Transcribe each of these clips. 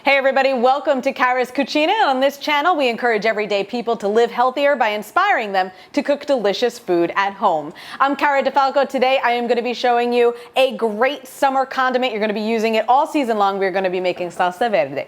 Hey everybody, welcome to Cara's Cucina. On this channel, we encourage everyday people to live healthier by inspiring them to cook delicious food at home. I'm Cara Di Falco. Today I am going to be showing you a great summer condiment. You're going to be using it all season long. We're going to be making Salsa Verde.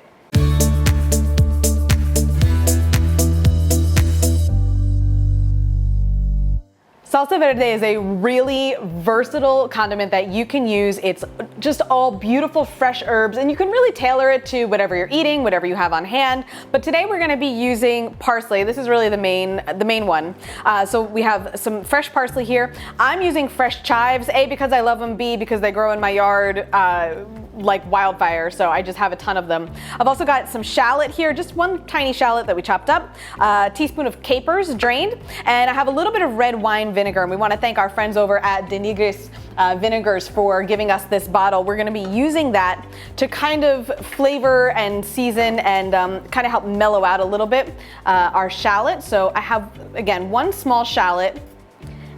Salsa Verde is a really versatile condiment that you can use. It's just all beautiful fresh herbs, and you can really tailor it to whatever you're eating, whatever you have on hand. But today we're going to be using parsley. This is really the main one. So we have some fresh parsley here. I'm using fresh chives, A, because I love them, B, because they grow in my yard like wildfire, so I just have a ton of them. I've also got some shallot here, just one tiny shallot that we chopped up, a teaspoon of capers drained, and I have a little bit of red wine vinegar. And we want to thank our friends over at Denigris Vinegars for giving us this bottle. We're going to be using that to kind of flavor and season and kind of help mellow out a little bit our shallot. So I have, again, one small shallot,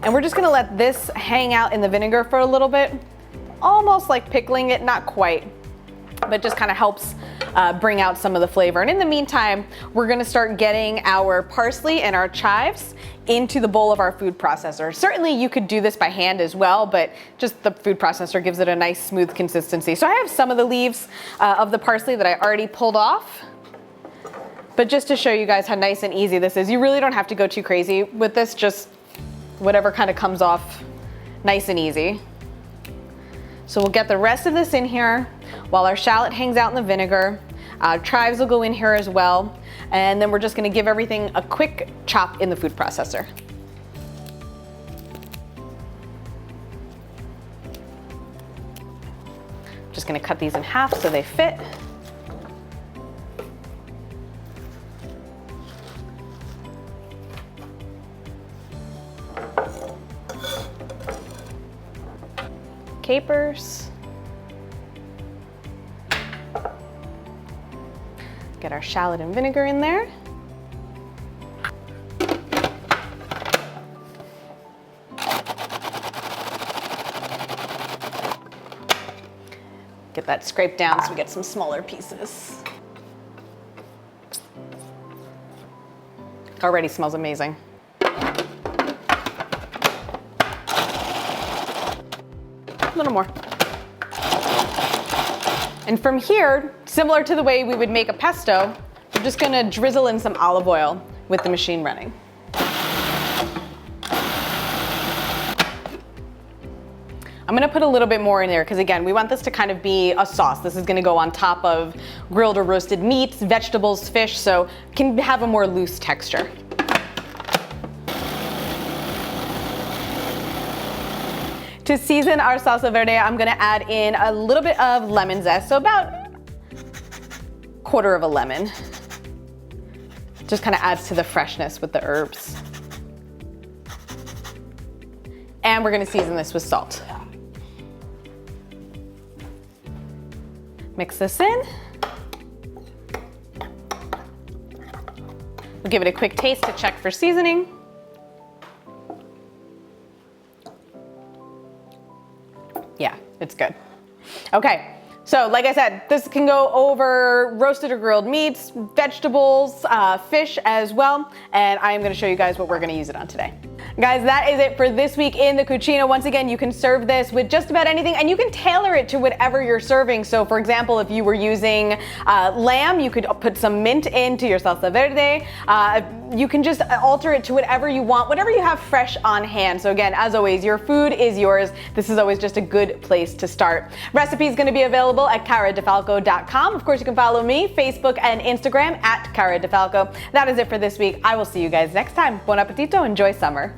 and we're just going to let this hang out in the vinegar for a little bit. Almost like pickling it, not quite, but just kind of helps bring out some of the flavor. And in the meantime, we're gonna start getting our parsley and our chives into the bowl of our food processor. Certainly you could do this by hand as well, but just the food processor gives it a nice smooth consistency. So I have some of the leaves of the parsley that I already pulled off. But just to show you guys how nice and easy this is, you really don't have to go too crazy with this, just whatever kind of comes off nice and easy. So we'll get the rest of this in here while our shallot hangs out in the vinegar. Chives will go in here as well. And then we're just gonna give everything a quick chop in the food processor. Just gonna cut these in half so they fit. Capers. Get our shallot and vinegar in there. Get that scraped down so we get some smaller pieces. Already smells amazing. A little more. And from here, similar to the way we would make a pesto, we're just gonna drizzle in some olive oil with the machine running. I'm gonna put a little bit more in there because, again, we want this to kind of be a sauce. This is gonna go on top of grilled or roasted meats, vegetables, fish, so it can have a more loose texture. To season our salsa verde, I'm gonna add in a little bit of lemon zest, so about a quarter of a lemon. Just kind of adds to the freshness with the herbs. And we're gonna season this with salt. Mix this in. We'll give it a quick taste to check for seasoning. Yeah, it's good. Okay, so like I said, this can go over roasted or grilled meats, vegetables, fish as well, and I am gonna show you guys what we're gonna use it on today. Guys, that is it for this week in the Cucina. Once again, you can serve this with just about anything, and you can tailor it to whatever you're serving. So for example, if you were using lamb, you could put some mint into your salsa verde. You can just alter it to whatever you want, whatever you have fresh on hand. So again, as always, your food is yours. This is always just a good place to start. Recipe is gonna be available at caradifalco.com. Of course, you can follow me, Facebook and Instagram at Cara Di Falco. That is it for this week. I will see you guys next time. Buon appetito, enjoy summer.